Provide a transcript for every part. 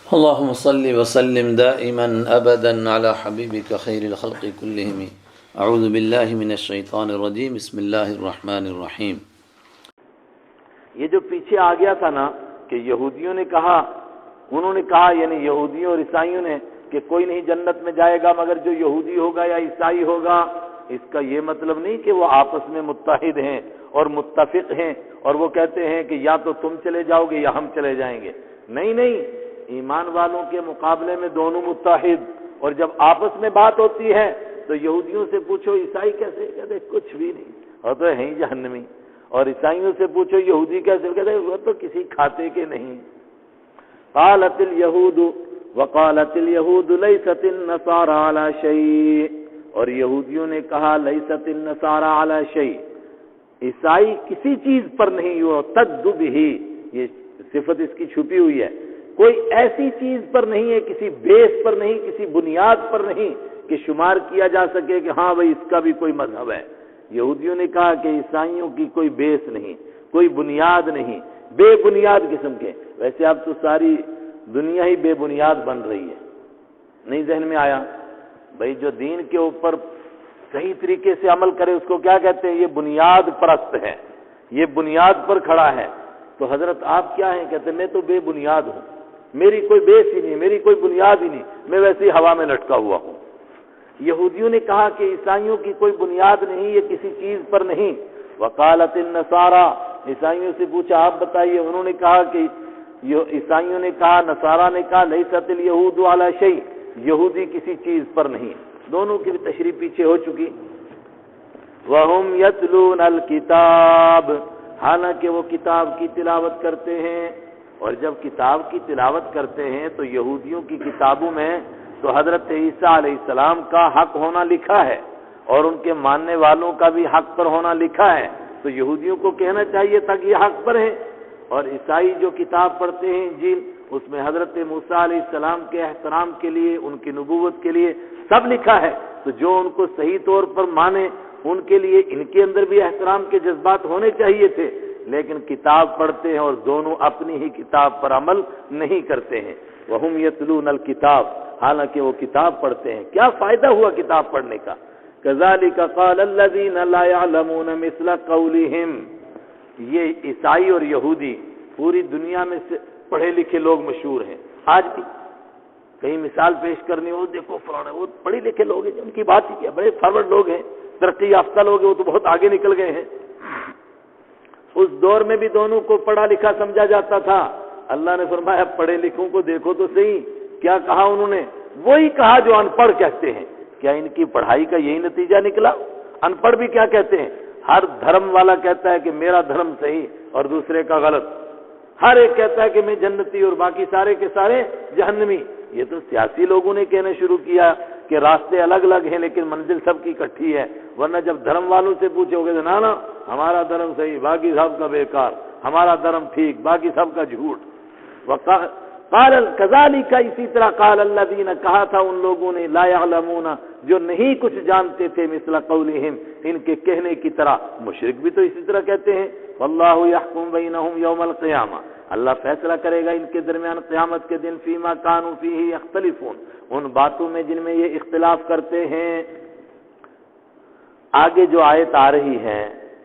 اللهم صل وسلم دائما ابدا على حبيبك خير الخلق كلهم اعوذ بالله من الشیطان الرجیم بسم اللہ الرحمن الرحیم۔ یہ جو پیچھے آ گیا تھا نا کہ یہودیوں نے کہا، انہوں نے کہا یعنی یہودیوں اور عیسائیوں نے کہ کوئی نہیں جنت میں جائے گا مگر جو یہودی ہوگا یا عیسائی ہوگا۔ اس کا یہ مطلب نہیں کہ وہ آپس میں متحد ہیں اور متفق ہیں اور وہ کہتے ہیں کہ یا تو تم چلے جاؤ گے یا ہم چلے جائیں گے۔ نہیں نہیں، ایمان والوں کے مقابلے میں دونوں متحد، اور جب آپس میں بات ہوتی ہے تو یہودیوں سے پوچھو عیسائی کیسے، کہتے کچھ بھی نہیں، وہ تو ہیں جہنمی، اور عیسائیوں سے پوچھو یہودی کیسے، کہتے وہ تو کسی کھاتے کے نہیں۔ قالت الیہود وقالت الیہود لیست النصارى علی شیء، اور یہودیوں نے کہا لیست النصارى علی شیء، عیسائی کسی چیز پر نہیں، یعتد بہ، یہ صفت اس کی چھپی ہوئی ہے، کوئی ایسی چیز پر نہیں ہے، کسی بیس پر نہیں، کسی بنیاد پر نہیں کہ شمار کیا جا سکے کہ ہاں بھئی اس کا بھی کوئی مذہب ہے۔ یہودیوں نے کہا کہ عیسائیوں کی کوئی بیس نہیں، کوئی بنیاد نہیں، بے بنیاد قسم کے۔ ویسے اب تو ساری دنیا ہی بے بنیاد بن رہی ہے، نہیں ذہن میں آیا؟ بھئی جو دین کے اوپر صحیح طریقے سے عمل کرے اس کو کیا کہتے ہیں؟ یہ بنیاد پرست ہے، یہ بنیاد پر کھڑا ہے۔ تو حضرت آپ کیا ہیں؟ کہتے ہیں میں تو بے بنیاد ہوں، میری کوئی بیس ہی نہیں، میری کوئی بنیاد ہی نہیں، میں ویسے ہی ہوا میں لٹکا ہوا ہوں۔ یہودیوں نے کہا کہ عیسائیوں کی کوئی بنیاد نہیں، یہ کسی چیز پر نہیں۔ وقالت النصارى، عیسائیوں سے پوچھا آپ بتائیے، انہوں نے کہا کہ عیسائیوں نے کہا، نصارہ نے کہا لیست الیہود علی شیء، یہودی کسی چیز پر نہیں۔ دونوں کی تشریح پیچھے ہو چکی۔ وَهُمْ يَتْلُونَ الْكِتَابَ، حالانکہ وہ کتاب کی تلاوت کرتے ہیں، اور جب کتاب کی تلاوت کرتے ہیں تو یہودیوں کی کتابوں میں تو حضرت عیسیٰ علیہ السلام کا حق ہونا لکھا ہے اور ان کے ماننے والوں کا بھی حق پر ہونا لکھا ہے، تو یہودیوں کو کہنا چاہیے تھا کہ یہ حق پر ہیں۔ اور عیسائی جو کتاب پڑھتے ہیں انجیل، اس میں حضرت موسیٰ علیہ السلام کے احترام کے لیے، ان کی نبوت کے لیے سب لکھا ہے، تو جو ان کو صحیح طور پر مانے ان کے لیے ان کے اندر بھی احترام کے جذبات ہونے چاہیے تھے، لیکن کتاب پڑھتے ہیں اور دونوں اپنی ہی کتاب پر عمل نہیں کرتے ہیں۔ وَهُمْ يَتْلُونَ الْكِتَابَ، حالانکہ وہ کتاب پڑھتے ہیں۔ کیا فائدہ ہوا کتاب پڑھنے کا؟ كَذَلِكَ قَالَ الَّذِينَ لَا يَعْلَمُونَ مِثْلَ قَوْلِهِمْ، یہ عیسائی اور یہودی پوری دنیا میں سے پڑھے لکھے لوگ مشہور ہیں، آج بھی کہیں مثال پیش کرنی ہو، دیکھو فلانا، وہ پڑھے لکھے لوگ ہیں، ان کی بات ہی کیا، بڑے فارورڈ لوگ ہیں، ترقی یافتہ لوگ ہیں، وہ تو بہت آگے نکل گئے ہیں۔ اس دور میں بھی دونوں کو پڑھا لکھا سمجھا جاتا تھا۔ اللہ نے فرمایا پڑھے لکھوں کو دیکھو تو صحیح، کیا کہا انہوں نے؟ وہی کہا جو ان پڑھ کہتے ہیں۔ کیا ان کی پڑھائی کا یہی نتیجہ نکلا؟ ان پڑھ بھی کیا کہتے ہیں؟ ہر دھرم والا کہتا ہے کہ میرا دھرم صحیح اور دوسرے کا غلط، ہر ایک کہتا ہے کہ میں جنتی اور باقی سارے کے سارے جہنمی۔ یہ تو سیاسی لوگوں نے کہنا شروع کیا کہ راستے الگ الگ ہیں لیکن منزل سب کی اکٹھی ہے، ورنہ جب دھرم والوں سے پوچھو گے تو نا ہمارا دھرم صحیح باقی سب کا بیکار، ہمارا دھرم ٹھیک باقی سب کا جھوٹ۔ قال كذلك، اسی طرح قال الذين، کہا تھا ان لوگوں نے، لا يعلمون، جو نہیں کچھ جانتے تھے، مثل قولهم، ان کے کہنے کی طرح۔ مشرک بھی تو اسی طرح کہتے ہیں۔ واللہ يحكم بينهم يوم القيامة، اللہ فیصلہ کرے گا ان کے درمیان قیامت کے دن، فيما كانوا فيه يختلفون، ان باتوں میں جن میں یہ اختلاف کرتے ہیں۔ آگے جو آیت آ رہی ہے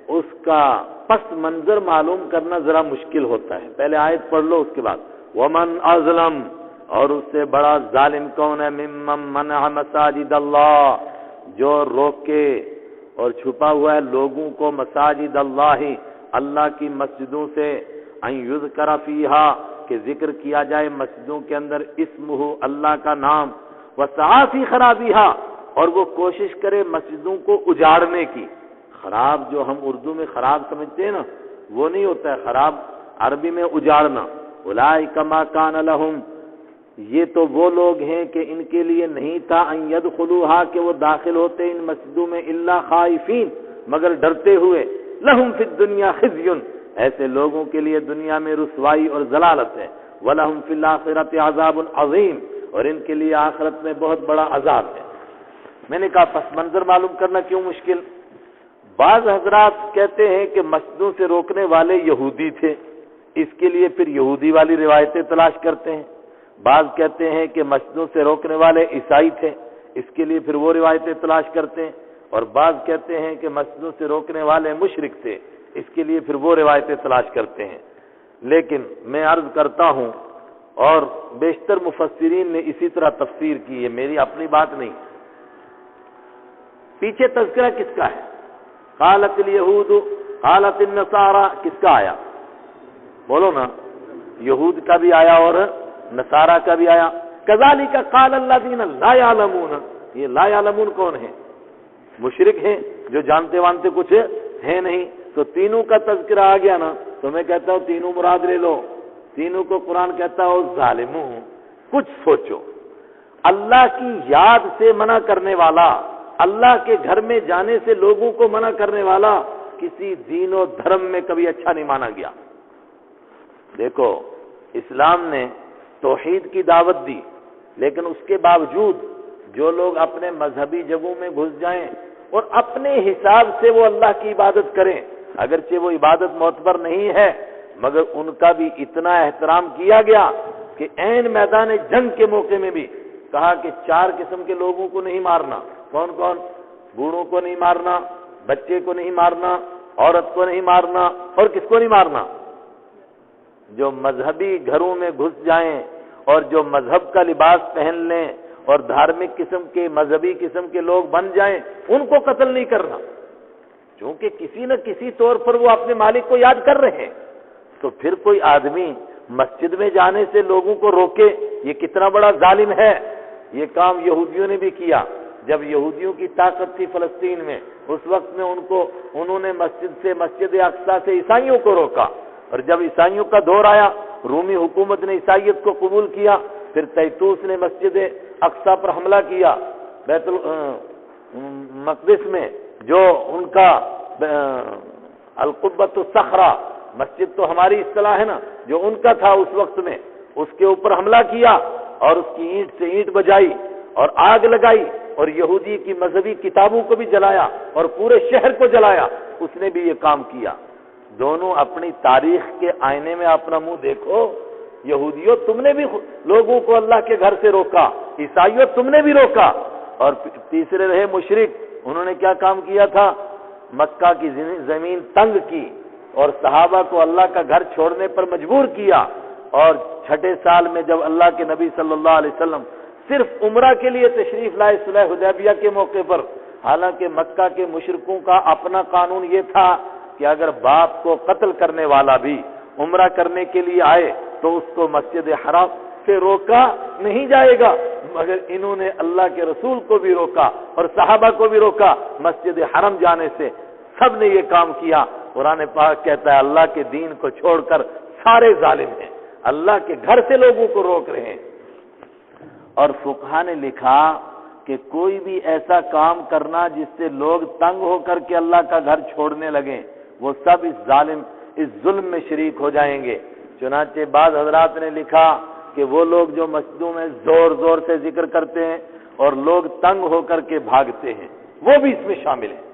اس کا پس منظر معلوم کرنا ذرا مشکل ہوتا ہے، پہلے آیت پڑھ لو اس کے بعد۔ ومن اظلم، اور اس سے بڑا ظالم کون ہے؟ ممن منع مساجد اللہ، جو روکے اور چھپا ہوا ہے لوگوں کو مساجد اللہ، اللہ کی مسجدوں سے، ان یذکر فیہا، کہ ذکر کیا جائے مسجدوں کے اندر، اسمہ، اللہ کا نام، وسعی فی خرابیہا، اور وہ کوشش کرے مسجدوں کو اجاڑنے کی۔ خراب جو ہم اردو میں خراب سمجھتے ہیں نا، وہ نہیں ہوتا ہے خراب، عربی میں اجاڑنا۔ اولئک ما کان لہم، یہ تو وہ لوگ ہیں کہ ان کے لیے نہیں تھا، ان یدخلوہا، کہ وہ داخل ہوتے ان مسجدوں میں، الا خائفین، مگر ڈرتے ہوئے، لہم فی الدنیا خزی، ایسے لوگوں کے لیے دنیا میں رسوائی اور ذلالت ہے، ولہم فی الآخرۃ عذاب عظیم، اور ان کے لیے آخرت میں بہت بڑا عذاب ہے۔ میں نے کہا پس منظر معلوم کرنا کیوں مشکل؟ بعض حضرات کہتے ہیں کہ مسجدوں سے روکنے والے یہودی تھے، اس کے لیے پھر یہودی والی روایتیں تلاش کرتے ہیں۔ بعض کہتے ہیں کہ مسجدوں سے روکنے والے عیسائی تھے، اس کے لیے پھر وہ روایتیں تلاش کرتے ہیں، اور بعض کہتے ہیں کہ مسجدوں سے روکنے والے مشرک تھے، اس کے لیے پھر وہ روایتیں تلاش کرتے ہیں۔ لیکن میں عرض کرتا ہوں، اور بیشتر مفسرین نے اسی طرح تفسیر کی ہے، میری اپنی بات نہیں۔ پیچھے تذکرہ کس کا ہے؟ قالت الیہود قالت النصارى، کس کا آیا؟ بولو نا، یہود کا بھی آیا اور نصارہ کا بھی آیا۔ کذالک قال الذین لا یعلمون، یہ لا یعلمون کون ہے؟ مشرک ہیں جو جانتے وانتے کچھ ہے نہیں۔ تو تینوں کا تذکرہ آ گیا نا، تو میں کہتا ہوں تینوں مراد لے لو، تینوں کو قرآن کہتا ہے ظالموں۔ کچھ سوچو، اللہ کی یاد سے منع کرنے والا، اللہ کے گھر میں جانے سے لوگوں کو منع کرنے والا کسی دین و دھرم میں کبھی اچھا نہیں مانا گیا۔ دیکھو، اسلام نے توحید کی دعوت دی، لیکن اس کے باوجود جو لوگ اپنے مذہبی جگہوں میں گھس جائیں اور اپنے حساب سے وہ اللہ کی عبادت کریں، اگرچہ وہ عبادت معتبر نہیں ہے، مگر ان کا بھی اتنا احترام کیا گیا کہ عین میدان جنگ کے موقع میں بھی کہا کہ 4 قسم کے لوگوں کو نہیں مارنا۔ کون کون؟ بوڑھوں کو نہیں مارنا، بچے کو نہیں مارنا، عورت کو نہیں مارنا، اور کس کو نہیں مارنا؟ جو مذہبی گھروں میں گھس جائیں اور جو مذہب کا لباس پہن لیں اور دھارمک قسم کے مذہبی قسم کے لوگ بن جائیں، ان کو قتل نہیں کرنا، چونکہ کسی نہ کسی طور پر وہ اپنے مالک کو یاد کر رہے ہیں۔ تو پھر کوئی آدمی مسجد میں جانے سے لوگوں کو روکے، یہ کتنا بڑا ظالم ہے۔ یہ کام یہودیوں نے بھی کیا۔ جب یہودیوں کی طاقت تھی فلسطین میں، اس وقت میں انہوں نے مسجد اقصی سے عیسائیوں کو روکا، اور جب عیسائیوں کا دور آیا، رومی حکومت نے عیسائیت کو قبول کیا، پھر تیتوس نے مسجد اقصی پر حملہ کیا، بیت المقدس میں جو ان کا القبۃ الصخرہ، مسجد تو ہماری اصطلاح ہے نا، جو ان کا تھا اس وقت میں، اس کے اوپر حملہ کیا اور اس کی اینٹ سے اینٹ بجائی اور آگ لگائی، اور یہودی کی مذہبی کتابوں کو بھی جلایا اور پورے شہر کو جلایا۔ اس نے بھی یہ کام کیا۔ دونوں اپنی تاریخ کے آئینے میں اپنا منہ دیکھو۔ یہودیوں، تم نے بھی لوگوں کو اللہ کے گھر سے روکا، عیسائیوں تم نے بھی روکا، اور تیسرے رہے مشرک، انہوں نے کیا کام کیا تھا؟ مکہ کی زمین تنگ کی اور صحابہ کو اللہ کا گھر چھوڑنے پر مجبور کیا، اور 6 سال میں جب اللہ کے نبی صلی اللہ علیہ وسلم صرف عمرہ کے لیے تشریف لائے صلح حدیبیہ کے موقع پر، حالانکہ مکہ کے مشرکوں کا اپنا قانون یہ تھا کہ اگر باپ کو قتل کرنے والا بھی عمرہ کرنے کے لیے آئے تو اس کو مسجد حرام سے روکا نہیں جائے گا، مگر انہوں نے اللہ کے رسول کو بھی روکا اور صحابہ کو بھی روکا مسجد حرم جانے سے۔ سب نے یہ کام کیا۔ قرآن پاک کہتا ہے اللہ کے دین کو چھوڑ کر سارے ظالم ہیں، اللہ کے گھر سے لوگوں کو روک رہے ہیں۔ اور فقہا نے لکھا کہ کوئی بھی ایسا کام کرنا جس سے لوگ تنگ ہو کر کے اللہ کا گھر چھوڑنے لگیں، وہ سب اس ظلم میں شریک ہو جائیں گے۔ چنانچہ بعض حضرات نے لکھا کہ وہ لوگ جو مسجدوں میں زور زور سے ذکر کرتے ہیں اور لوگ تنگ ہو کر کے بھاگتے ہیں، وہ بھی اس میں شامل ہیں۔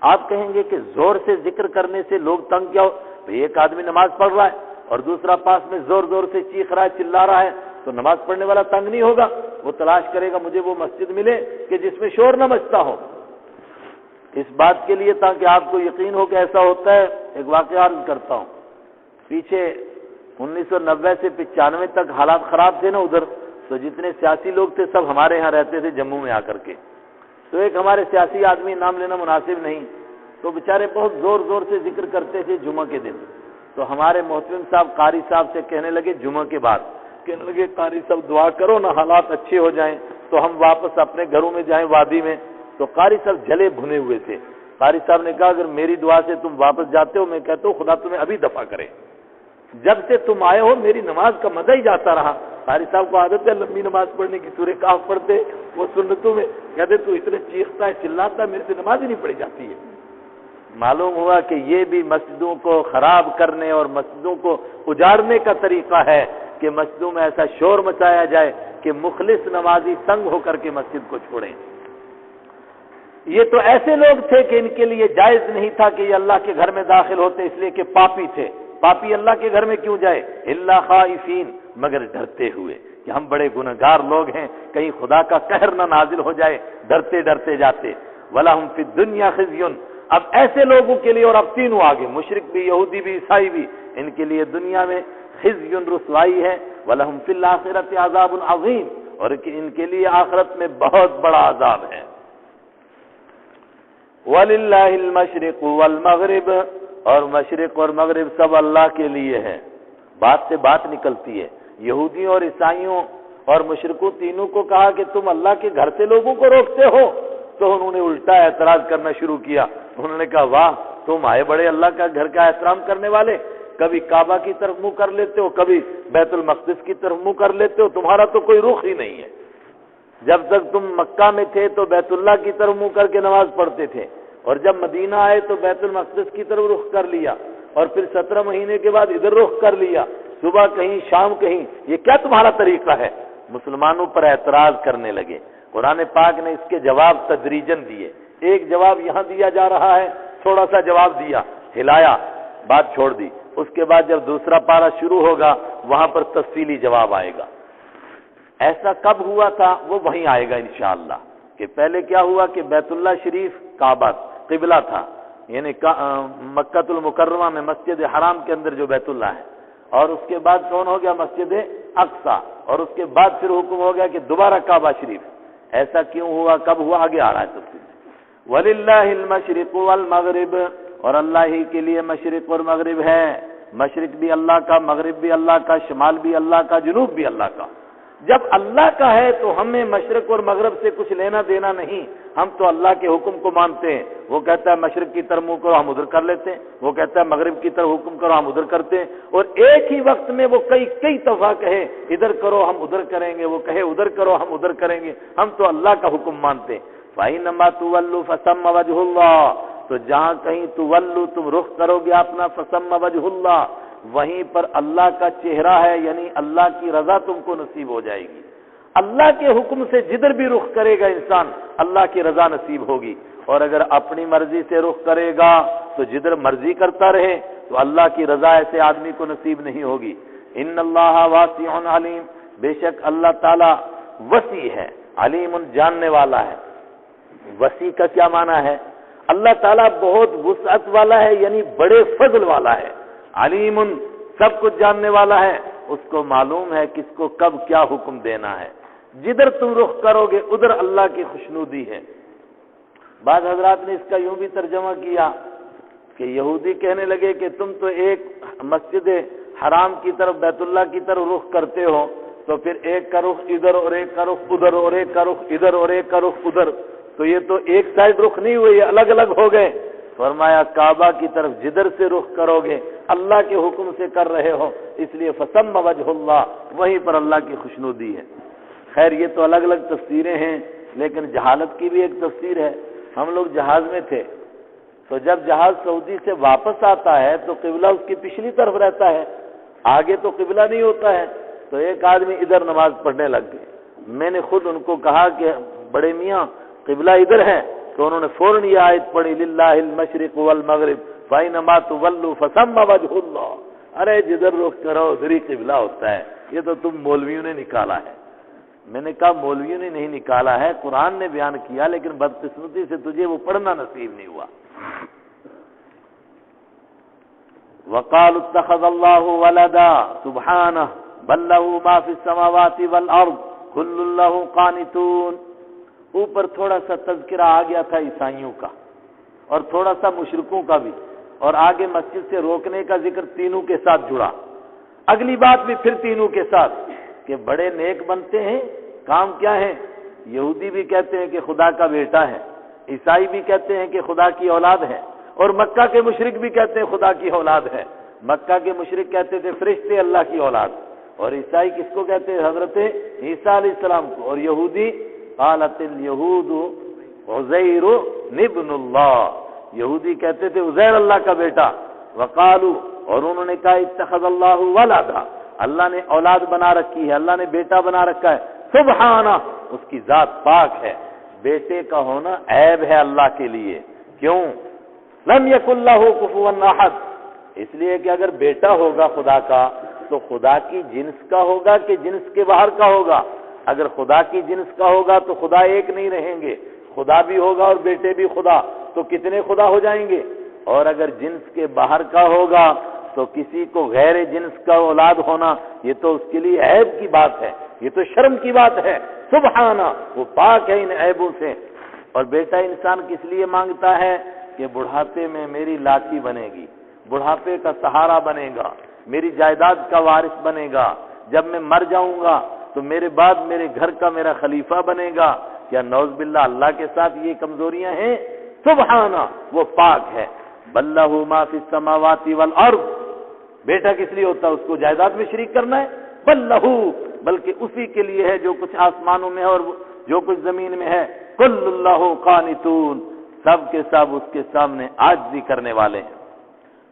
آپ کہیں گے کہ زور سے ذکر کرنے سے لوگ تنگ کیا ہو؟ ایک آدمی نماز پڑھ رہا ہے اور دوسرا پاس میں زور زور سے چیخ رہا ہے، چلا رہا ہے، تو نماز پڑھنے والا تنگ نہیں ہوگا؟ وہ تلاش کرے گا مجھے وہ مسجد ملے کہ جس میں شور نہ مچتا ہو۔ اس بات کے لیے تاکہ آپ کو یقین ہو کہ ایسا ہوتا ہے، ایک واقعہ عرض کرتا ہوں۔ پیچھے 1990 سے 95 تک حالات خراب تھے نا ادھر، تو جتنے سیاسی لوگ تھے سب ہمارے ہاں رہتے تھے جموں میں آ کر کے۔ تو ایک ہمارے سیاسی آدمی، نام لینا مناسب نہیں، تو بیچارے بہت زور زور سے ذکر کرتے تھے جمعہ کے دن۔ تو ہمارے محترم صاحب قاری صاحب سے کہنے لگے جمعہ کے بعد، کہنے لگے قاری صاحب دعا کرو نا حالات اچھے ہو جائیں تو ہم واپس اپنے گھروں میں جائیں وادی میں۔ تو قاری صاحب جلے بھنے ہوئے تھے۔ قاری صاحب نے کہا اگر میری دعا سے تم واپس جاتے ہو، میں کہتا ہوں خدا تمہیں ابھی دفع کرے، جب سے تم آئے ہو میری نماز کا مزہ ہی جاتا رہا۔ قاری صاحب کو عادت ہے لمبی نماز پڑھنے کی، سورہ کہف پڑھتے، وہ سنتوں میں کہتے تو اتنے چیختا ہے چلاتا ہے میرے سے نماز ہی نہیں پڑھی جاتی ہے۔ معلوم ہوا کہ یہ بھی مسجدوں کو خراب کرنے اور مسجدوں کو اجاڑنے کا طریقہ ہے کہ مسجدوں میں ایسا شور مچایا جائے کہ مخلص نمازی تنگ ہو کر کے مسجد کو چھوڑیں۔ یہ تو ایسے لوگ تھے کہ ان کے لیے جائز نہیں تھا کہ یہ اللہ کے گھر میں داخل ہوتے، اس لیے کہ پاپی تھے۔ پاپی اللہ کے گھر میں کیوں جائے؟ الا خائفین مگر ڈرتے ہوئے کہ ہم بڑے گنہگار لوگ ہیں، کہیں خدا کا قہر نہ نازل ہو جائے، ڈرتے ڈرتے جاتے۔ وَلَهُمْ فِي الدُّنْيَا خِزْيٌ، اب ایسے لوگوں کے لیے، اور اب تینوں آگے، مشرک بھی، یہودی بھی، عیسائی بھی، ان کے لیے دنیا میں خزی، رسوائی ہے۔ وَلَهُمْ فِي الْآخِرَةِ عَذَابٌ عَظِيمٌ، اور ان کے لیے آخرت میں بہت بڑا عذاب ہے۔ وَلِلَّهِ الْمَشْرِقُ وَالْمَغْرِبُ، اور مشرق اور مغرب سب اللہ کے لیے ہے۔ بات سے بات نکلتی ہے، یہودیوں اور عیسائیوں اور مشرکوں تینوں کو کہا کہ تم اللہ کے گھر سے لوگوں کو روکتے ہو، تو انہوں نے الٹا اعتراض کرنا شروع کیا۔ انہوں نے کہا واہ، تم آئے بڑے اللہ کا گھر کا احترام کرنے والے، کبھی کعبہ کی طرف منہ کر لیتے ہو، کبھی بیت المقدس کی طرف منہ کر لیتے ہو، تمہارا تو کوئی رخ ہی نہیں ہے۔ جب تک تم مکہ میں تھے تو بیت اللہ کی طرف منہ کر کے نماز پڑھتے تھے، اور جب مدینہ آئے تو بیت المقدس کی طرف رخ کر لیا، اور پھر 17 مہینے کے بعد ادھر رخ کر لیا، صبح کہیں شام کہیں، یہ کیا تمہارا طریقہ ہے؟ مسلمانوں پر اعتراض کرنے لگے۔ قرآن پاک نے اس کے جواب تدریجاً دیے۔ ایک جواب یہاں دیا جا رہا ہے، تھوڑا سا جواب دیا، ہلایا، بات چھوڑ دی۔ اس کے بعد جب دوسرا پارہ شروع ہوگا وہاں پر تفصیلی جواب آئے گا۔ ایسا کب ہوا تھا وہ وہیں آئے گا انشاءاللہ، کہ پہلے کیا ہوا کہ بیت اللہ شریف کعبہ قبلہ تھا، یعنی مکہ المکرمہ میں مسجد حرام کے اندر جو بیت اللہ ہے، اور اس کے بعد کون ہو گیا؟ مسجد اقصی، اور اس کے بعد پھر حکم ہو گیا کہ دوبارہ کعبہ شریف۔ ایسا کیوں ہوا، کب ہوا، آگے آ رہا ہے تفصیل۔ وَلِلَّهِ الْمَشْرِقُ وَالْمَغْرِبُ، اور اللہ ہی کے لیے مشرق اور مغرب ہے۔ مشرق بھی اللہ کا، مغرب بھی اللہ کا، شمال بھی اللہ کا، جنوب بھی اللہ کا۔ جب اللہ کا ہے تو ہمیں مشرق اور مغرب سے کچھ لینا دینا نہیں، ہم تو اللہ کے حکم کو مانتے ہیں۔ وہ کہتا ہے مشرق کی طرف منہ کرو، ہم ادھر کر لیتے ہیں، وہ کہتا ہے مغرب کی طرف حکم کرو، ہم ادھر کرتے ہیں، اور ایک ہی وقت میں وہ کئی دفعہ کہے ادھر کرو ہم ادھر کریں گے، وہ کہے ادھر کرو ہم ادھر کریں گے، ہم تو اللہ کا حکم مانتے ہیں۔ فَإِنَّمَا تُوَلُّوا فَثَمَّ وَجْهُ اللَّهِ، تو جہاں کہیں تولو تم رخ کرو گے اپنا، فَثَمَّ وَجْهُ اللَّهِ، وہیں پر اللہ کا چہرہ ہے، یعنی اللہ کی رضا تم کو نصیب ہو جائے گی۔ اللہ کے حکم سے جدھر بھی رخ کرے گا انسان، اللہ کی رضا نصیب ہوگی، اور اگر اپنی مرضی سے رخ کرے گا تو جدھر مرضی کرتا رہے تو اللہ کی رضا ایسے آدمی کو نصیب نہیں ہوگی۔ ان اللہ واسع علیم، بے شک اللہ تعالی وسیع ہے، علیم جاننے والا ہے۔ وسیع کا کیا معنی ہے؟ اللہ تعالیٰ بہت وسعت والا ہے، یعنی بڑے فضل والا ہے۔ علیم سب کچھ جاننے والا ہے، اس کو معلوم ہے کس کو کب کیا حکم دینا ہے۔ جدھر تم رخ کرو گے ادھر اللہ کی خوشنودی ہے۔ بعض حضرات نے اس کا یوں بھی ترجمہ کیا کہ یہودی کہنے لگے کہ تم تو ایک مسجد حرام کی طرف، بیت اللہ کی طرف رخ کرتے ہو، تو پھر ایک کا رخ ادھر اور ایک کا رخ ادھر اور ایک کا رخ ادھر اور ایک کا رخ ادھر، تو یہ تو ایک سائڈ رخ نہیں ہوئے، یہ الگ الگ ہو گئے۔ فرمایا کعبہ کی طرف جدھر سے رخ کرو گے اللہ کے حکم سے کر رہے ہو، اس لیے فَثَمَّ وَجْهُ اللَّهِ، وہیں پر اللہ کی خوشنودی ہے۔ خیر یہ تو الگ الگ تفسیریں ہیں، لیکن جہالت کی بھی ایک تفسیر ہے۔ ہم لوگ جہاز میں تھے، تو جب جہاز سعودی سے واپس آتا ہے تو قبلہ اس کی پچھلی طرف رہتا ہے، آگے تو قبلہ نہیں ہوتا ہے۔ تو ایک آدمی ادھر نماز پڑھنے لگ گئے، میں نے خود ان کو کہا کہ بڑے میاں قبلہ ادھر ہے، تو انہوں نے فوراً یہ آیت پڑھی للہ المشرق والمغرب فإنما تولوا فثم وجہ اللہ، ارے جدھر رخ کرو ادھر ہی قبلہ ہوتا ہے، یہ تو تم مولویوں نے نکالا ہے۔ میں نے کہا مولویوں نے نہیں نکالا ہے، قرآن نے بیان کیا، لیکن بدقسمتی سے تجھے وہ پڑھنا نصیب نہیں ہوا۔ وقالوا اتخذ اللہ ولدا سبحانہ بل له ما فی السماوات والارض کل له قانتون۔ اوپر تھوڑا سا تذکرہ آ گیا تھا عیسائیوں کا اور تھوڑا سا مشرکوں کا بھی، اور آگے مسجد سے روکنے کا ذکر تینوں کے ساتھ جڑا۔ اگلی بات بھی پھر تینوں کے ساتھ کہ بڑے نیک بنتے ہیں، کام کیا ہے؟ یہودی بھی کہتے ہیں کہ خدا کا بیٹا ہے، عیسائی بھی کہتے ہیں کہ خدا کی اولاد ہے، اور مکہ کے مشرک بھی کہتے ہیں خدا کی اولاد ہے۔ مکہ کے مشرک کہتے تھے فرشتے اللہ کی اولاد، اور عیسائی کس کو کہتے ہیں؟ حضرت عیسیٰ علیہ السلام کو۔ اور یہودی قالت الیہود عزیر ابن اللہ، یہودی کہتے تھے عزیر اللہ کا بیٹا۔ وقالو، اور انہوں نے کہا اتخذ اللہ ولدا، اللہ نے اولاد بنا رکھی ہے، اللہ نے بیٹا بنا رکھا ہے۔ سبحانہ، اس کی ذات پاک ہے، بیٹے کا ہونا عیب ہے اللہ کے لیے۔ کیوں؟ لم یکن لہ کفوا احد، اس لیے کہ اگر بیٹا ہوگا خدا کا تو خدا کی جنس کا ہوگا کہ جنس کے باہر کا ہوگا؟ اگر خدا کی جنس کا ہوگا تو خدا ایک نہیں رہیں گے، خدا بھی ہوگا اور بیٹے بھی خدا، تو کتنے خدا ہو جائیں گے؟ اور اگر جنس کے باہر کا ہوگا تو کسی کو غیر جنس کا اولاد ہونا یہ تو اس کے لیے عیب کی بات ہے، یہ تو شرم کی بات ہے۔ سبحانہ، وہ پاک ہے ان عیبوں سے۔ اور بیٹا انسان کس لیے مانگتا ہے کہ بڑھاپے میں میری لاٹھی بنے گی، بڑھاپے کا سہارا بنے گا، میری جائیداد کا وارث بنے گا، جب میں مر جاؤں گا تو میرے بعد میرے گھر کا میرا خلیفہ بنے گا۔ کیا نعوذ باللہ اللہ کے ساتھ یہ کمزوریاں ہیں؟ سبحانہ، وہ پاک ہے۔ بل لہ ما فی السماوات والارض، بیٹا کس لیے ہوتا ہے؟ اس کو جائیداد میں شریک کرنا ہے؟ بل لہ، بلکہ اسی کے لیے ہے جو کچھ آسمانوں میں ہے اور جو کچھ زمین میں ہے۔ کل اللہ قانتون، سب کے سب اس کے سامنے عاجزی کرنے والے ہیں۔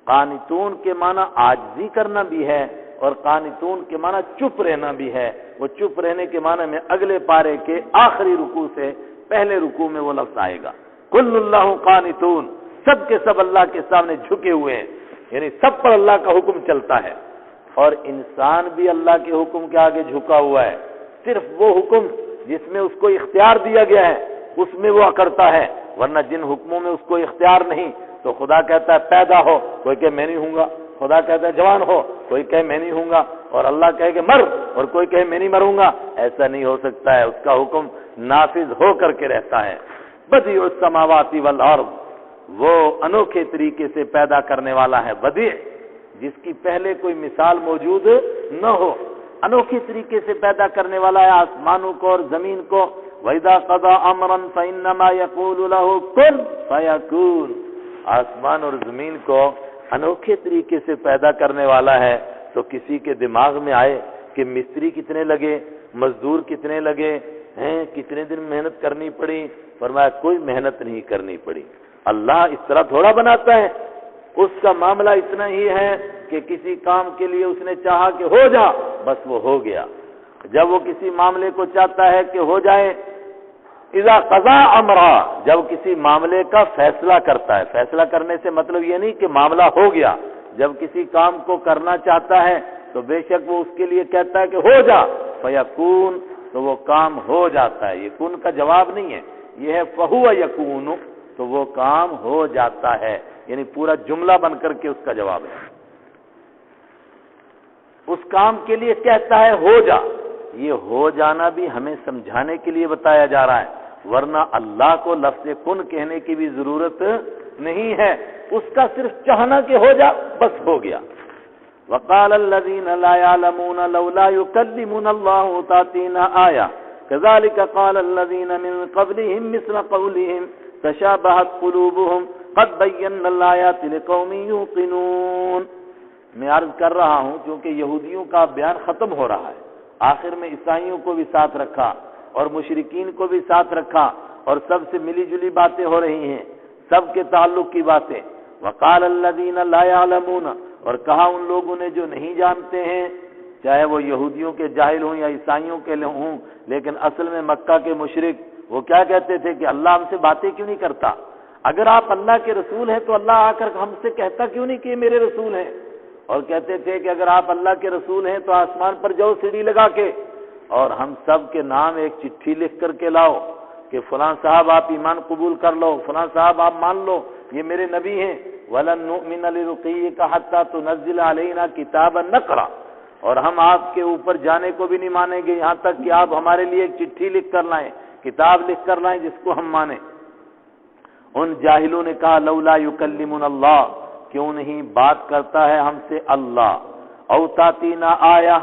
قانتون کے معنی عاجزی کرنا بھی ہے اور قانتون کے معنی چپ رہنا بھی ہے۔ وہ چپ رہنے کے معنی میں اگلے پارے کے آخری رکوع سے پہلے رکوع میں وہ لفظ آئے گا، کل اللہ قانتون، سب کے سب اللہ کے سامنے جھکے ہوئے ہیں، یعنی سب پر اللہ کا حکم چلتا ہے۔ اور انسان بھی اللہ کے حکم کے آگے جھکا ہوا ہے، صرف وہ حکم جس میں اس کو اختیار دیا گیا ہے اس میں وہ کرتا ہے، ورنہ جن حکموں میں اس کو اختیار نہیں، تو خدا کہتا ہے پیدا ہو، کوئی کہ میں نہیں ہوں گا، خدا کہتا ہے جوان ہو، کوئی کہے میں نہیں ہوں گا، اور اللہ کہے کہ مر، اور کوئی کہے میں نہیں مروں گا۔ ایسا نہیں ہو سکتا ہے، اس کا حکم نافذ ہو کر کے رہتا ہے۔ بدیع السماوات والارض، وہ انوکھے طریقے سے پیدا کرنے والا ہے، بدیع، جس کی پہلے کوئی مثال موجود نہ ہو، انوکھے طریقے سے پیدا کرنے والا ہے آسمانوں کو اور زمین کو۔ وَإِذَا قَضَىٰ أَمْرًا فَإِنَّمَا يَقُولُ لَهُ كُن فَيَكُونُ، آسمان اور زمین کو انوکھے طریقے سے پیدا کرنے والا ہے۔ تو کسی کے دماغ میں آئے کہ مستری کتنے لگے، مزدور کتنے لگے ہیں، کتنے دن محنت کرنی پڑی؟ فرمایا کوئی محنت نہیں کرنی پڑی، اللہ اس طرح تھوڑا بناتا ہے، اس کا معاملہ اتنا ہی ہے کہ کسی کام کے لیے اس نے چاہا کہ ہو جا، بس وہ ہو گیا۔ جب وہ کسی معاملے کو چاہتا ہے کہ ہو جائے، اذا قضا امرا، جب کسی معاملے کا فیصلہ کرتا ہے، فیصلہ کرنے سے مطلب یہ نہیں کہ معاملہ ہو گیا، جب کسی کام کو کرنا چاہتا ہے تو بے شک وہ اس کے لیے کہتا ہے کہ ہو جا، فیکون، تو وہ کام ہو جاتا ہے۔ یہ کن کا جواب نہیں ہے، یہ ہے فہو یکون، تو وہ کام ہو جاتا ہے، یعنی پورا جملہ بن کر کے اس کا جواب ہے۔ اس کام کے لیے کہتا ہے ہو جا، یہ ہو جانا بھی ہمیں سمجھانے کے لیے بتایا جا رہا ہے، ورنہ اللہ کو لفظ کن کہنے کی بھی ضرورت نہیں ہے، اس کا صرف چاہنا کہ ہو جا، بس ہو گیا۔ وقال الذين لا يعلمون لولا يكلمنا الله تأتينا آية كذلك قال الذين من قبلهم مثل قولهم تشابهت قلوبهم قد بينا الآيات لقوم يوقنون۔ میں عرض کر رہا ہوں کیونکہ یہودیوں کا بیان ختم ہو رہا ہے، آخر میں عیسائیوں کو بھی ساتھ رکھا اور مشرکین کو بھی ساتھ رکھا، اور سب سے ملی جلی باتیں ہو رہی ہیں، سب کے تعلق کی باتیں۔ وقال الذين لا يعلمون، اور کہا ان لوگوں نے جو نہیں جانتے ہیں، چاہے وہ یہودیوں کے جاہل ہوں یا عیسائیوں کے ہوں، لیکن اصل میں مکہ کے مشرک وہ کیا کہتے تھے کہ اللہ ہم سے باتیں کیوں نہیں کرتا؟ اگر آپ اللہ کے رسول ہیں تو اللہ آ کر ہم سے کہتا کیوں نہیں کہ یہ میرے رسول ہیں؟ اور کہتے تھے کہ اگر آپ اللہ کے رسول ہیں تو آسمان پر جاؤ سیڑھی لگا کے، اور ہم سب کے نام ایک چٹھی لکھ کر کے لاؤ کہ فلاں صاحب آپ ایمان قبول کر لو، فلاں صاحب آپ مان لو، یہ میرے نبی ہیں۔ وَلَن نُؤْمِنَ لِرُقِيِّكَ حَتَّىٰ تُنَزِّلَ عَلَيْنَا كِتَابًا نَقْرَأُ، اور ہم آپ کے اوپر جانے کو بھی نہیں مانیں گے یہاں تک کہ آپ ہمارے لیے ایک چٹھی لکھ کر لائیں، کتاب لکھ کر لائیں جس کو ہم مانیں۔ ان جاہلوں نے کہا لولا یکلمنا اللہ، کیوں نہیں بات کرتا ہے ہم سے اللہ، او تاتینا آیا،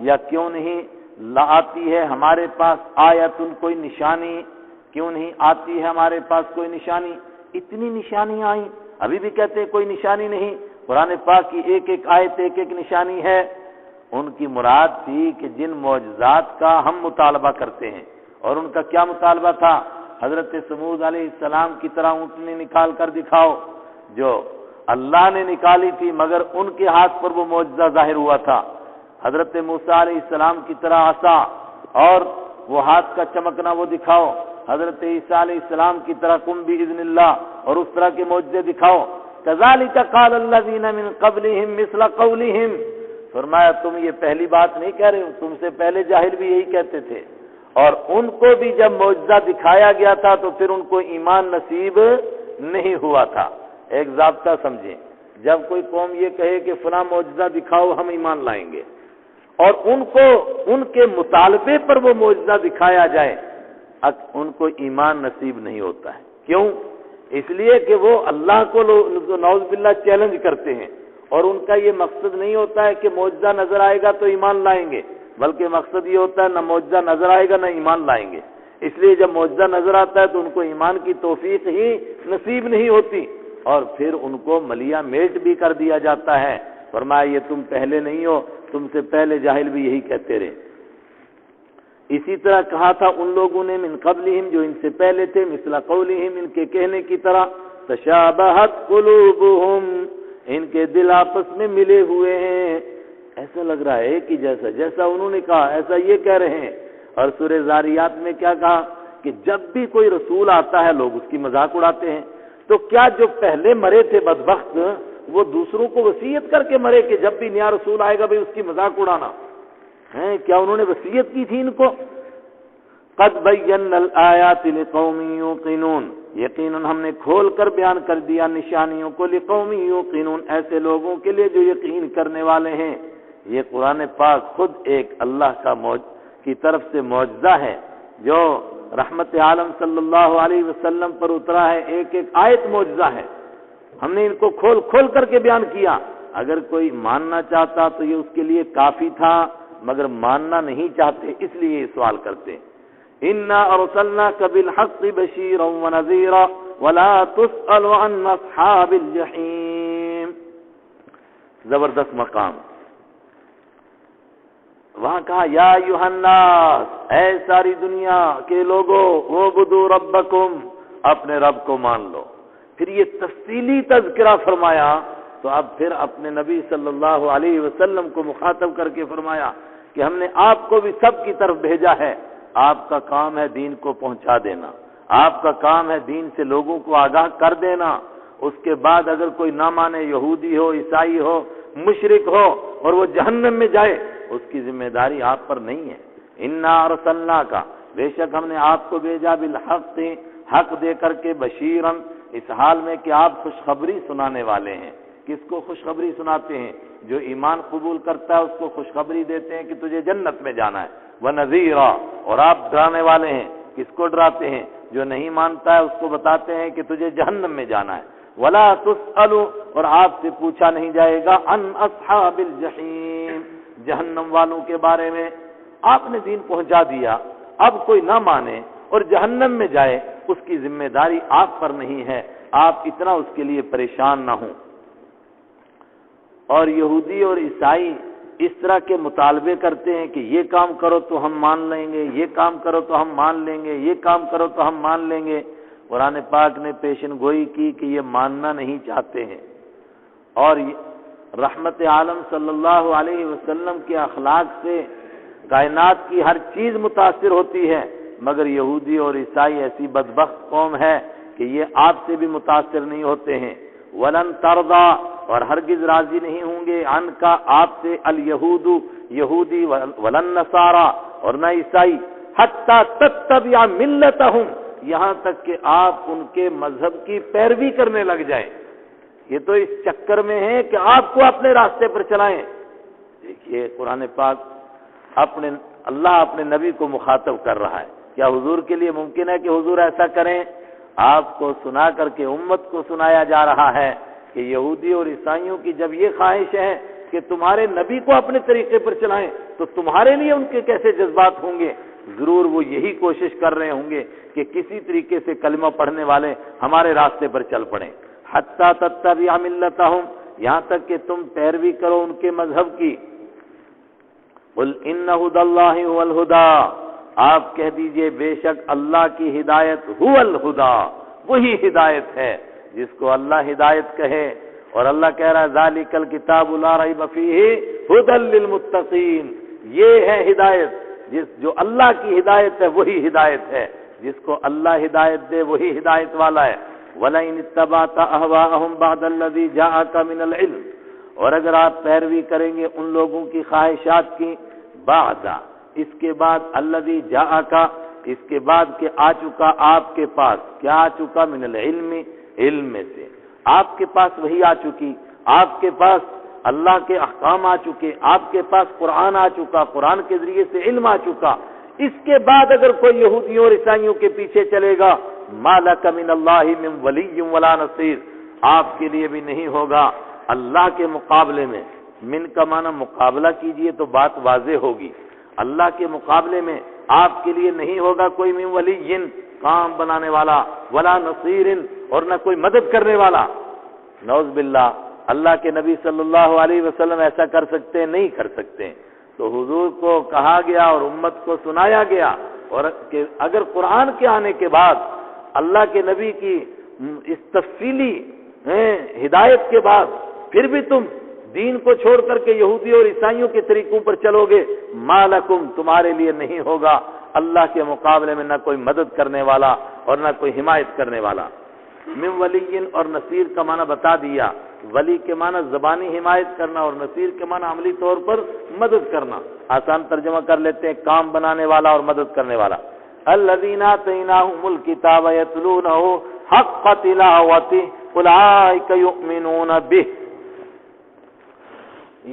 یا کیوں نہیں آتی ہے ہمارے پاس آیتن کوئی نشانی، کیوں نہیں آتی ہے ہمارے پاس کوئی نشانی؟ اتنی نشانیاں آئیں، ابھی بھی کہتے ہیں کوئی نشانی نہیں۔ قرآن پاک کی ایک ایک آیت ایک ایک نشانی ہے۔ ان کی مراد تھی کہ جن معجزات کا ہم مطالبہ کرتے ہیں، اور ان کا کیا مطالبہ تھا؟ حضرت سمود علیہ السلام کی طرح اونٹنی نکال کر دکھاؤ، جو اللہ نے نکالی تھی مگر ان کے ہاتھ پر وہ معجزہ ظاہر ہوا تھا۔ حضرت موسیٰ علیہ السلام کی طرح عصا اور وہ ہاتھ کا چمکنا وہ دکھاؤ۔ حضرت عیسیٰ علیہ السلام کی طرح قم بإذن اللہ، اور اس طرح کے معجزے دکھاؤ۔ کذالک قال الذین من قبلہم مثل قولہم، فرمایا تم یہ پہلی بات نہیں کہہ رہے ہو، تم سے پہلے جاہل بھی یہی کہتے تھے، اور ان کو بھی جب معجزہ دکھایا گیا تھا تو پھر ان کو ایمان نصیب نہیں ہوا تھا۔ ایک ضابطہ سمجھیں، جب کوئی قوم یہ کہے کہ فلاں معجزہ دکھاؤ ہم ایمان لائیں گے، اور ان کو ان کے مطالبے پر وہ معجزہ دکھایا جائے، ان کو ایمان نصیب نہیں ہوتا ہے۔ کیوں؟ اس لیے کہ وہ اللہ کو نعوذ باللہ چیلنج کرتے ہیں، اور ان کا یہ مقصد نہیں ہوتا ہے کہ معجزہ نظر آئے گا تو ایمان لائیں گے، بلکہ مقصد یہ ہوتا ہے نہ معجزہ نظر آئے گا نہ ایمان لائیں گے۔ اس لیے جب معجزہ نظر آتا ہے تو ان کو ایمان کی توفیق ہی نصیب نہیں ہوتی، اور پھر ان کو ملیا میٹ بھی کر دیا جاتا ہے۔ فرمایا یہ تم پہلے نہیں ہو، تم سے پہلے جاہل بھی یہی کہتے رہے۔ اسی طرح کہا تھا ان لوگوں نے من قبلہم، جو ان سے پہلے تھے، مثل قولہم، ان کے کہنے کی طرح، تشابہت قلوبہم، ان کے دل آپس میں ملے ہوئے ہیں، ایسا لگ رہا ہے کہ جیسا انہوں نے کہا ایسا یہ کہہ رہے ہیں۔ اور سورہ زاریات میں کیا کہا کہ جب بھی کوئی رسول آتا ہے لوگ اس کی مذاق اڑاتے ہیں، تو کیا جو پہلے مرے تھے بدبخت وہ دوسروں کو وصیت کر کے مرے کہ جب بھی نیا رسول آئے گا بھئی اس کی مذاق اڑانا ہے؟ کیا انہوں نے وصیت کی تھی ان کو؟ قد بینا الآیات لقوم یوقنون، یقیناً ہم نے کھول کر بیان کر دیا نشانیوں کو، لقوم یوقنون، ایسے لوگوں کے لیے جو یقین کرنے والے ہیں۔ یہ قرآن پاک خود ایک اللہ کی طرف سے معجزہ ہے جو رحمت عالم صلی اللہ علیہ وسلم پر اترا ہے، ایک ایک آیت معجزہ ہے۔ ہم نے ان کو کھول کھول کر کے بیان کیا۔ اگر کوئی ماننا چاہتا تو یہ اس کے لیے کافی تھا، مگر ماننا نہیں چاہتے، اس لیے یہ سوال کرتے ہیں۔ اِنَّا أَرْسَلْنَاكَ بِالْحَقِّ بَشِيرًا وَنَذِيرًا وَلَا تُسْأَلُ عَنْ أَصْحَابِ الْجَحِيمِ۔ زبردست مقام۔ وہاں کہا یا ایھا الناس، اے ساری دنیا کے لوگوں، اعبدوا ربکم، اپنے رب کو مان لو۔ پھر یہ تفصیلی تذکرہ فرمایا، تو اب پھر اپنے نبی صلی اللہ علیہ وسلم کو مخاطب کر کے فرمایا کہ ہم نے آپ کو بھی سب کی طرف بھیجا ہے، آپ کا کام ہے دین کو پہنچا دینا، آپ کا کام ہے دین سے لوگوں کو آگاہ کر دینا۔ اس کے بعد اگر کوئی نہ مانے، یہودی ہو، عیسائی ہو، مشرک ہو، اور وہ جہنم میں جائے، اس کی ذمہ داری آپ پر نہیں ہے۔ انا ارسلناک، بے شک ہم نے آپ کو بھیجا، بالحق، حق دے کر کے، بشیرن، اس حال میں کہ آپ خوشخبری سنانے والے ہیں۔ کس کو خوشخبری سناتے ہیں؟ جو ایمان قبول کرتا ہے اس کو خوشخبری دیتے ہیں کہ تجھے جنت میں جانا ہے، وَنَذِيرًا، اور آپ ڈرانے والے ہیں۔ کس کو ڈراتے ہیں؟ جو نہیں مانتا ہے اس کو بتاتے ہیں کہ تجھے جہنم میں جانا ہے۔ وَلَا تُسْأَلُ، اور آپ سے پوچھا نہیں جائے گا، عَنْ أَصْحَابِ الْجَحِيمِ، جہنم والوں کے بارے میں۔ آپ نے دین پہنچا دیا، اب کوئی نہ مانے اور جہنم میں جائے، اس کی ذمہ داری آپ پر نہیں ہے، آپ اتنا اس کے لیے پریشان نہ ہوں۔ اور یہودی اور عیسائی اس طرح کے مطالبے کرتے ہیں کہ یہ کام کرو تو ہم مان لیں گے، یہ کام کرو تو ہم مان لیں گے، یہ کام کرو تو ہم مان لیں گے۔ قرآن پاک نے پیشن گوئی کی کہ یہ ماننا نہیں چاہتے ہیں، اور رحمت عالم صلی اللہ علیہ وسلم کے اخلاق سے کائنات کی ہر چیز متاثر ہوتی ہے، مگر یہودی اور عیسائی ایسی بدبخت قوم ہے کہ یہ آپ سے بھی متاثر نہیں ہوتے ہیں۔ وَلَن تَرْضَىٰ، اور ہرگز راضی نہیں ہوں گے، عن کا آپ سے، الیہود، یہودی، وَلَن نَصَارَىٰ، اور نہ عیسائی، حَتَّىٰ تَتَّبِعَ مِلَّتَهُمْ، یہاں تک کہ آپ ان کے مذہب کی پیروی کرنے لگ جائیں۔ یہ تو اس چکر میں ہے کہ آپ کو اپنے راستے پر چلائیں۔ دیکھیے قرآن پاک اللہ اپنے نبی کو مخاطب کر رہا ہے۔ کیا حضور کے لیے ممکن ہے کہ حضور ایسا کریں؟ آپ کو سنا کر کے امت کو سنایا جا رہا ہے کہ یہودی اور عیسائیوں کی جب یہ خواہش ہے کہ تمہارے نبی کو اپنے طریقے پر چلائیں، تو تمہارے لیے ان کے کیسے جذبات ہوں گے؟ ضرور وہ یہی کوشش کر رہے ہوں گے کہ کسی طریقے سے کلمہ پڑھنے والے ہمارے راستے پر چل پڑیں۔ حتیٰ تتبع ملتہم، یہاں تک کہ تم پیروی کرو ان کے مذہب کی۔ قل ان ھدی اللہ ھو الھدی، آپ کہہ دیجئے بے شک اللہ کی ہدایت ھو الھدی، وہی ہدایت ہے جس کو اللہ ہدایت کہے۔ اور اللہ کہہ رہا ہے ذالک الکتاب لا ریب فیہ ھدی للمتقین، یہ ہے ہدایت، جو اللہ کی ہدایت ہے وہی ہدایت ہے، جس کو اللہ ہدایت دے وہی ہدایت والا ہے۔ وَلَئِنِ اتَّبَعْتَ أَهْوَاءَهُمْ بَعْدَ الَّذِي جَاءَكَ مِنَ الْعِلْمِ، اور اگر آپ پیروی کریں گے ان لوگوں کی خواہشات کی، بعد اس کے بعد الذی جاءک، اس کے بعد کہ آ چکا آپ کے پاس، کیا آ چکا؟ من العلم، علم میں سے آپ کے پاس وحی آ چکی، آپ کے پاس اللہ کے احکام آ چکے، آپ کے پاس قرآن آ چکا، قرآن کے ذریعے سے علم آ چکا، اس کے بعد اگر کوئی یہودیوں اور عیسائیوں کے پیچھے چلے گا، ما لک من اللہ من ولی ولا نصیر، آپ کے لیے بھی نہیں ہوگا اللہ کے مقابلے میں، من کا معنی مقابلہ کیجئے تو بات واضح ہوگی، اللہ کے مقابلے میں آپ کے لیے نہیں ہوگا کوئی من ولی، کام بنانے والا، ولا نصیر، اور نہ کوئی مدد کرنے والا۔ نعوذ باللہ، اللہ کے نبی صلی اللہ علیہ وسلم ایسا کر سکتے ہیں؟ نہیں کر سکتے۔ تو حضور کو کہا گیا اور امت کو سنایا گیا، اور کہ اگر قرآن کے آنے کے بعد اللہ کے نبی کی اس تفصیلی ہدایت کے بعد پھر بھی تم دین کو چھوڑ کر کے یہودی اور عیسائیوں کے طریقوں پر چلو گے، ما لکم، تمہارے لیے نہیں ہوگا اللہ کے مقابلے میں نہ کوئی مدد کرنے والا اور نہ کوئی حمایت کرنے والا۔ من ولی اور نصیر کا معنی بتا دیا، ولی کے معنی زبانی حمایت کرنا اور نصیر کے معنی عملی طور پر مدد کرنا۔ آسان ترجمہ کر لیتے ہیں، کام بنانے والا اور مدد کرنے والا۔ الذین آتیناہم الکتاب یتلونہ حق تلاوتہ اولئک یؤمنون بہ۔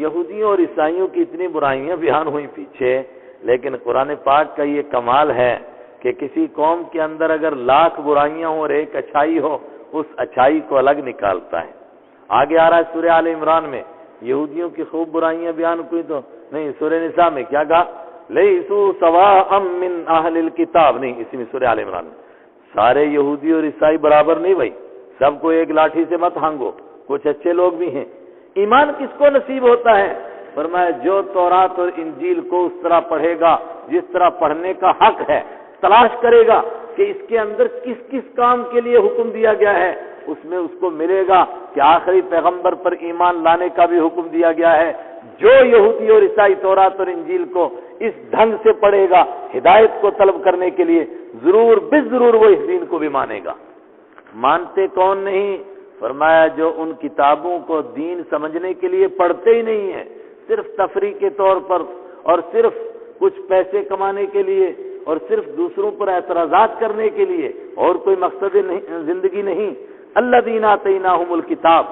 یہودیوں اور عیسائیوں کی اتنی برائیاں بیان ہوئی پیچھے، لیکن قرآن پاک کا یہ کمال ہے کہ کسی قوم کے اندر اگر لاکھ برائیاں ہوں اور ایک اچھائی ہو، اس اچھائی کو الگ نکالتا ہے۔ آگے آ رہا ہے سورہ آل عمران میں، یہودیوں کی خوب برائیاں بیان ہوئی تو نہیں، سورہ نساء میں کیا کہا؟ لیسوا سواء من اہل الکتاب، نہیں، اسی میں سورہ آل عمران میں سارے یہودی اور عیسائی برابر نہیں بھائی، سب کو ایک لاٹھی سے مت ہانگو، کچھ اچھے لوگ بھی ہیں۔ ایمان کس کو نصیب ہوتا ہے؟ فرمایا جو تورات اور انجیل کو اس طرح پڑھے گا جس طرح پڑھنے کا حق ہے، تلاش کرے گا کہ اس کے اندر کس کس کام کے لیے حکم دیا گیا ہے، اس میں اس کو ملے گا کہ آخری پیغمبر پر ایمان لانے کا بھی حکم دیا گیا ہے۔ جو یہودی اور عیسائی تورات اور انجیل کو اس ڈھنگ سے پڑھے گا ہدایت کو طلب کرنے کے لیے، ضرور بالضرور وہ اس دین کو بھی مانے گا۔ مانتے کون نہیں؟ فرمایا جو ان کتابوں کو دین سمجھنے کے لیے پڑھتے ہی نہیں ہیں، صرف تفریح کے طور پر اور صرف کچھ پیسے کمانے کے لیے اور صرف دوسروں پر اعتراضات کرنے کے لیے، اور کوئی مقصد زندگی نہیں۔ الذین آتیناہم الکتاب،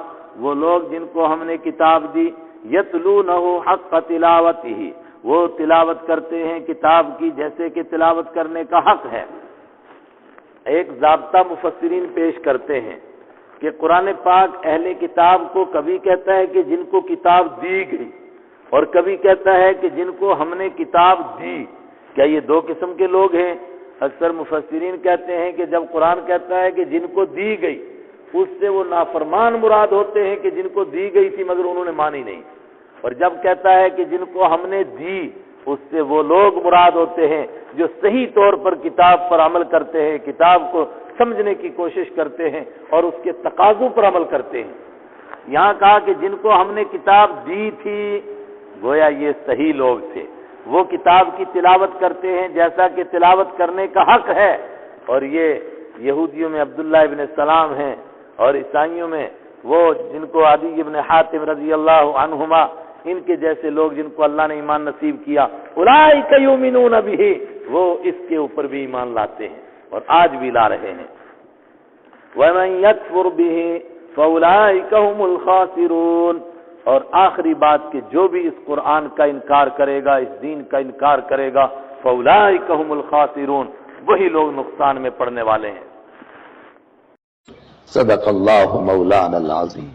وہ لوگ جن کو ہم نے کتاب دی، یتلونہ حق تلاوتہ، وہ تلاوت کرتے ہیں کتاب کی جیسے کہ تلاوت کرنے کا حق ہے۔ ایک ضابطہ مفسرین پیش کرتے ہیں کہ قرآن پاک اہل کتاب کو کبھی کہتا ہے کہ جن کو کتاب دی گئی، اور کبھی کہتا ہے کہ جن کو ہم نے کتاب دی۔ کیا یہ دو قسم کے لوگ ہیں؟ اکثر مفسرین کہتے ہیں کہ جب قرآن کہتا ہے کہ جن کو دی گئی، اس سے وہ نافرمان مراد ہوتے ہیں کہ جن کو دی گئی تھی مگر انہوں نے مانی نہیں، اور جب کہتا ہے کہ جن کو ہم نے دی، اس سے وہ لوگ مراد ہوتے ہیں جو صحیح طور پر کتاب پر عمل کرتے ہیں، کتاب کو سمجھنے کی کوشش کرتے ہیں اور اس کے تقاضوں پر عمل کرتے ہیں۔ یہاں کہا کہ جن کو ہم نے کتاب دی تھی، گویا یہ صحیح لوگ تھے، وہ کتاب کی تلاوت کرتے ہیں جیسا کہ تلاوت کرنے کا حق ہے، اور یہ یہودیوں میں عبداللہ ابن سلام ہیں، اور عیسائیوں میں وہ جن کو عدی ابن حاتم رضی اللہ عنہما، ان کے جیسے لوگ جن کو اللہ نے ایمان نصیب کیا، اولئک یؤمنون بہ، وہ اس کے اوپر بھی ایمان لاتے ہیں اور آج بھی لا رہے ہیں۔ وَمَن يَكْفُرْ بِهِ فَأُولَئِكَ هُمُ الْخَاسِرُونَ، اور آخری بات کہ جو بھی اس قرآن کا انکار کرے گا، اس دین کا انکار کرے گا، فَأُولَئِكَ هُمُ الْخَاسِرُونَ، وہی لوگ نقصان میں پڑنے والے ہیں۔ صدق اللہ مولانا العظیم۔